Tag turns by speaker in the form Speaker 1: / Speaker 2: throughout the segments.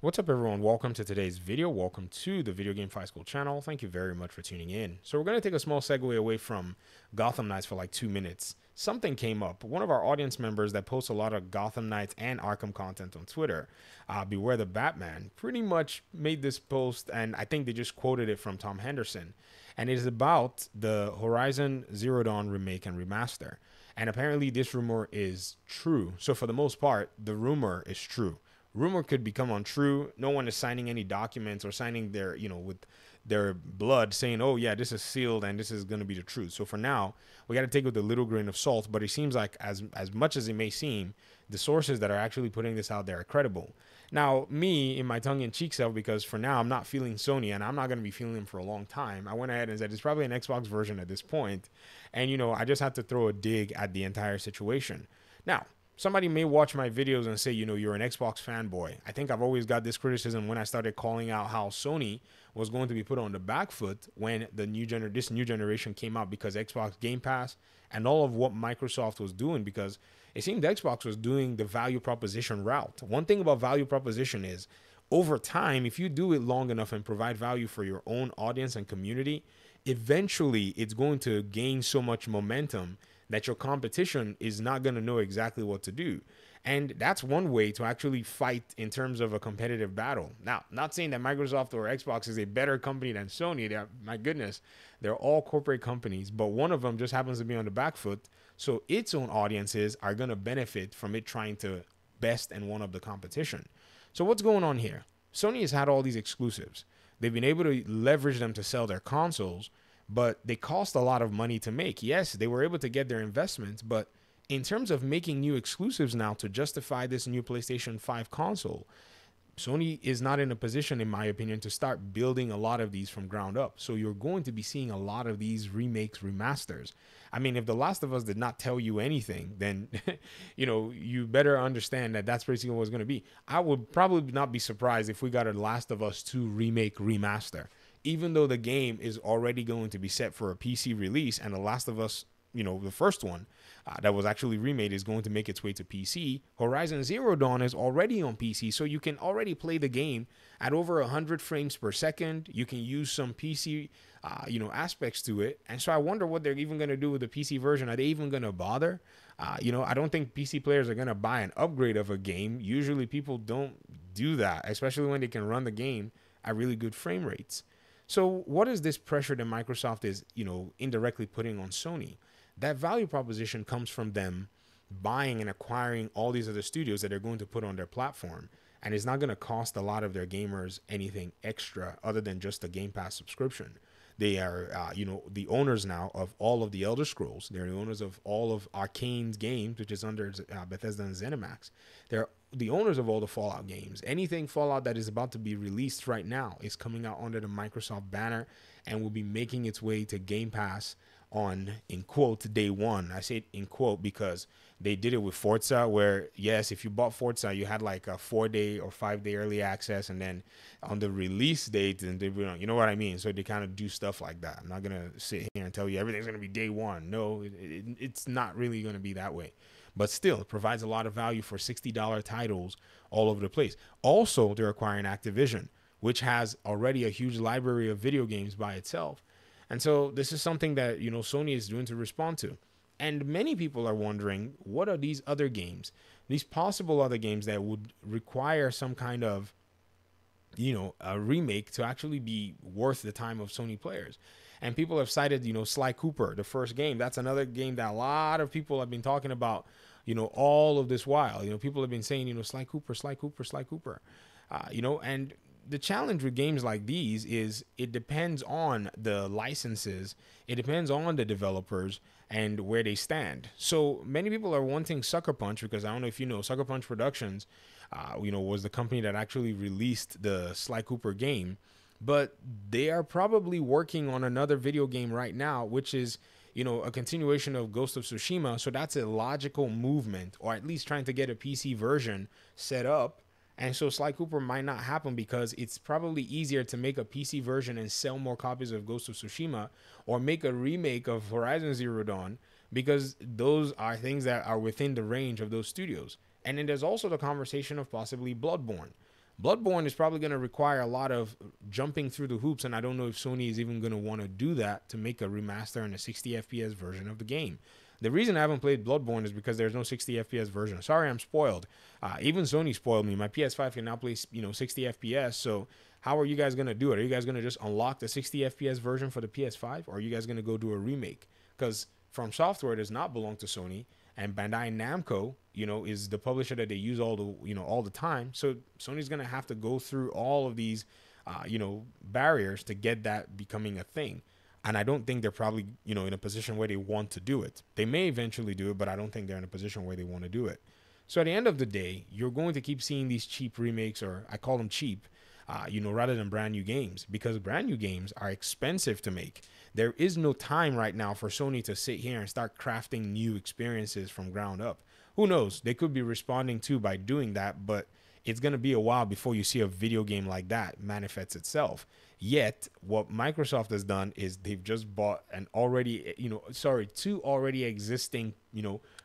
Speaker 1: What's up, everyone? Welcome to today's video. Welcome to the Video Game Fight School channel. Thank you very much for tuning in. So we're going to take a small segue away from Gotham Knights for like 2 minutes. Something came up. One of our audience members that posts a lot of Gotham Knights and Arkham content on Twitter, Beware the Batman, pretty much made this post, and I think they just quoted it from Tom Henderson. And it is about the Horizon Zero Dawn remake and remaster. And apparently this rumor is true. So for the most part, the rumor is true. Rumor could become untrue. No one is signing any documents or signing their, with their blood saying, oh yeah, this is sealed and this is going to be the truth. So for now, we got to take it with a little grain of salt, but it seems like as much as it may seem, the sources that are actually putting this out there are credible. Now, me in my tongue-in-cheek self, because for now I'm not feeling Sony and I'm not going to be feeling them for a long time, I went ahead and said it's probably an Xbox version at this point. And, I just had to throw a dig at the entire situation. Now, somebody may watch my videos and say, you're an Xbox fanboy. I think I've always got this criticism when I started calling out how Sony was going to be put on the back foot when this new generation came out, because Xbox Game Pass and all of what Microsoft was doing, because it seemed Xbox was doing the value proposition route. One thing about value proposition is, over time, if you do it long enough and provide value for your own audience and community, eventually it's going to gain so much momentum that your competition is not going to know exactly what to do. And that's one way to actually fight in terms of a competitive battle. Now, not saying that Microsoft or Xbox is a better company than Sony. My goodness, they're all corporate companies, but one of them just happens to be on the back foot. So its own audiences are going to benefit from it trying to best and one of the competition. So what's going on here? Sony has had all these exclusives. They've been able to leverage them to sell their consoles, but they cost a lot of money to make. Yes, they were able to get their investments, but in terms of making new exclusives now to justify this new PlayStation 5 console, Sony is not in a position, in my opinion, to start building a lot of these from ground up. So you're going to be seeing a lot of these remakes, remasters. I mean, if The Last of Us did not tell you anything, then, you better understand that that's basically what it's going to be. I would probably not be surprised if we got a Last of Us 2 remake, remaster. Even though the game is already going to be set for a PC release, and The Last of Us, the first one that was actually remade, is going to make its way to PC. Horizon Zero Dawn is already on PC, so you can already play the game at over 100 frames per second. You can use some PC, aspects to it. And so I wonder what they're even going to do with the PC version. Are they even going to bother? I don't think PC players are going to buy an upgrade of a game. Usually people don't do that, especially when they can run the game at really good frame rates. So what is this pressure that Microsoft is, indirectly putting on Sony? That value proposition comes from them buying and acquiring all these other studios that they're going to put on their platform. And it's not going to cost a lot of their gamers anything extra other than just a Game Pass subscription. They are, the owners now of all of the Elder Scrolls. They're the owners of all of Arcane's games, which is under Bethesda and ZeniMax. They're the owners of all the Fallout games. Anything Fallout that is about to be released right now is coming out under the Microsoft banner and will be making its way to Game Pass on, in quote, day one. I say it in quote because they did it with Forza, where, yes, if you bought Forza, you had like a 4-day or 5-day early access, and then on the release date, and you know what I mean? So they kind of do stuff like that. I'm not going to sit here and tell you everything's going to be day one. No, it's not really going to be that way. But still, it provides a lot of value for $60 titles all over the place. Also, they're acquiring Activision, which has already a huge library of video games by itself. And so this is something that, Sony is doing to respond to. And many people are wondering, what are these other games, these possible other games that would require some kind of, a remake to actually be worth the time of Sony players? And people have cited, Sly Cooper, the first game. That's another game that a lot of people have been talking about, all of this while. People have been saying, Sly Cooper, Sly Cooper, Sly Cooper. And the challenge with games like these is it depends on the licenses, it depends on the developers and where they stand. So many people are wanting Sucker Punch, because I don't know if you know, Sucker Punch Productions, was the company that actually released the Sly Cooper game, but they are probably working on another video game right now, which is, a continuation of Ghost of Tsushima. So that's a logical movement, or at least trying to get a PC version set up. And so Sly Cooper might not happen because it's probably easier to make a PC version and sell more copies of Ghost of Tsushima, or make a remake of Horizon Zero Dawn, because those are things that are within the range of those studios. And then there's also the conversation of possibly Bloodborne. Bloodborne is probably going to require a lot of jumping through the hoops, and I don't know if Sony is even going to want to do that to make a remaster and a 60 FPS version of the game. The reason I haven't played Bloodborne is because there's no 60 FPS version. Sorry, I'm spoiled. Even Sony spoiled me. My PS5 can now play 60 FPS. So how are you guys going to do it? Are you guys going to just unlock the 60 FPS version for the PS5, or are you guys going to go do a remake? Because From Software does not belong to Sony, and Bandai Namco, is the publisher that they use all the time. So Sony's going to have to go through all of these, barriers to get that becoming a thing. And I don't think they're probably, in a position where they want to do it. They may eventually do it, but I don't think they're in a position where they want to do it. So at the end of the day, you're going to keep seeing these cheap remakes, or I call them cheap, rather than brand new games, because brand new games are expensive to make. There is no time right now for Sony to sit here and start crafting new experiences from ground up. Who knows? They could be responding to by doing that, but it's going to be a while before you see a video game like that manifest itself. Yet, what Microsoft has done is they've just bought two already existing,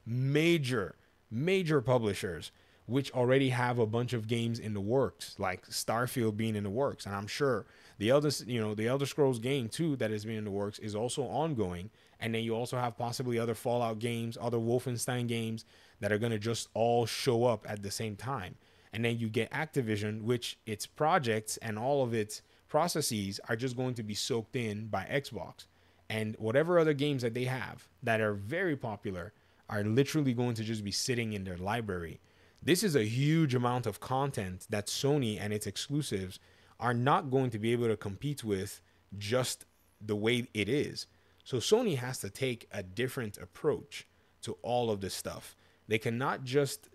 Speaker 1: major publishers, which already have a bunch of games in the works, like Starfield being in the works. And I'm sure the Elder Scrolls game too that has been in the works is also ongoing. And then you also have possibly other Fallout games, other Wolfenstein games that are going to just all show up at the same time. And then you get Activision, which its projects and all of its processes are just going to be soaked in by Xbox. And whatever other games that they have that are very popular are literally going to just be sitting in their library. This is a huge amount of content that Sony and its exclusives are not going to be able to compete with just the way it is. So Sony has to take a different approach to all of this stuff. They cannot just,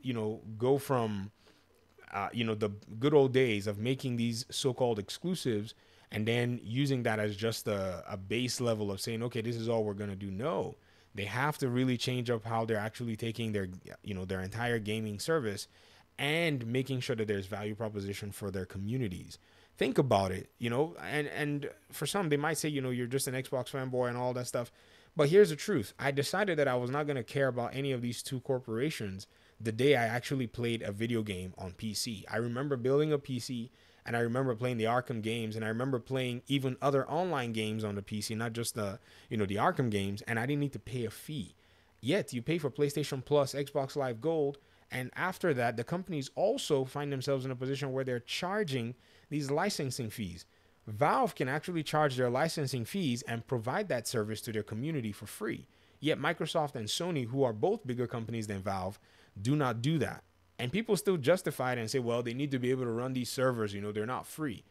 Speaker 1: go from the good old days of making these so-called exclusives and then using that as just a base level of saying, okay, this is all we're going to do. No, they have to really change up how they're actually taking their entire gaming service and making sure that there's value proposition for their communities. Think about it, and for some, they might say, you're just an Xbox fanboy and all that stuff. But here's the truth. I decided that I was not going to care about any of these two corporations the day I actually played a video game on PC. I remember building a PC, and I remember playing the Arkham games, and I remember playing even other online games on the PC, not just the Arkham games, and I didn't need to pay a fee. Yet you pay for PlayStation Plus, Xbox Live Gold, and after that, the companies also find themselves in a position where they're charging these licensing fees. Valve can actually charge their licensing fees and provide that service to their community for free. Yet Microsoft and Sony, who are both bigger companies than Valve, do not do that. And people still justify it and say, well, they need to be able to run these servers. They're not free.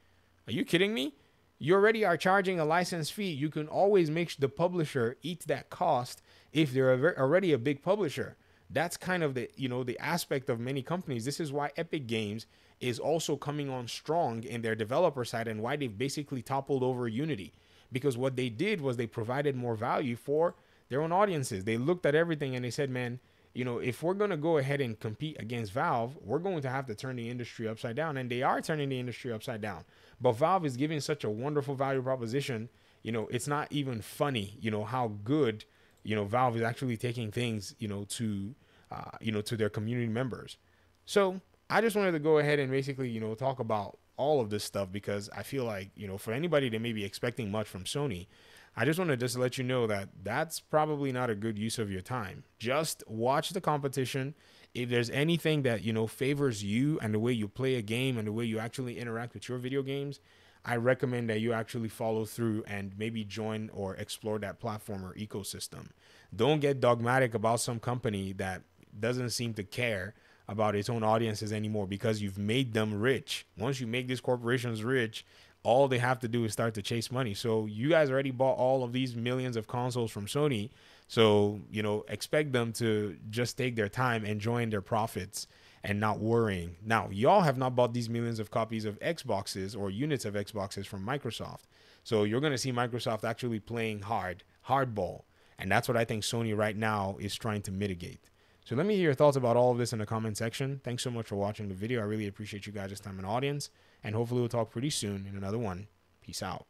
Speaker 1: Are you kidding me? You already are charging a license fee. You can always make the publisher eat that cost if they're already a big publisher. That's kind of the aspect of many companies. This is why Epic Games is also coming on strong in their developer side and why they've basically toppled over Unity. Because what they did was they provided more value for their own audiences. They looked at everything and they said, man, if we're going to go ahead and compete against Valve, we're going to have to turn the industry upside down. And they are turning the industry upside down. But Valve is giving such a wonderful value proposition. It's not even funny, how good, Valve is actually taking things, to their community members. So I just wanted to go ahead and basically, talk about all of this stuff because I feel like, for anybody that may be expecting much from Sony, I just want to just let you know that that's probably not a good use of your time. Just watch the competition. If there's anything that, favors you and the way you play a game and the way you actually interact with your video games, I recommend that you actually follow through and maybe join or explore that platform or ecosystem. Don't get dogmatic about some company that doesn't seem to care about its own audiences anymore because you've made them rich. Once you make these corporations rich, all they have to do is start to chase money. So you guys already bought all of these millions of consoles from Sony. So, expect them to just take their time, enjoying their profits and not worrying. Now, y'all have not bought these millions of copies of Xboxes or units of Xboxes from Microsoft. So you're going to see Microsoft actually playing hardball. And that's what I think Sony right now is trying to mitigate. So let me hear your thoughts about all of this in the comment section. Thanks so much for watching the video. I really appreciate you guys' time and audience. And hopefully we'll talk pretty soon in another one. Peace out.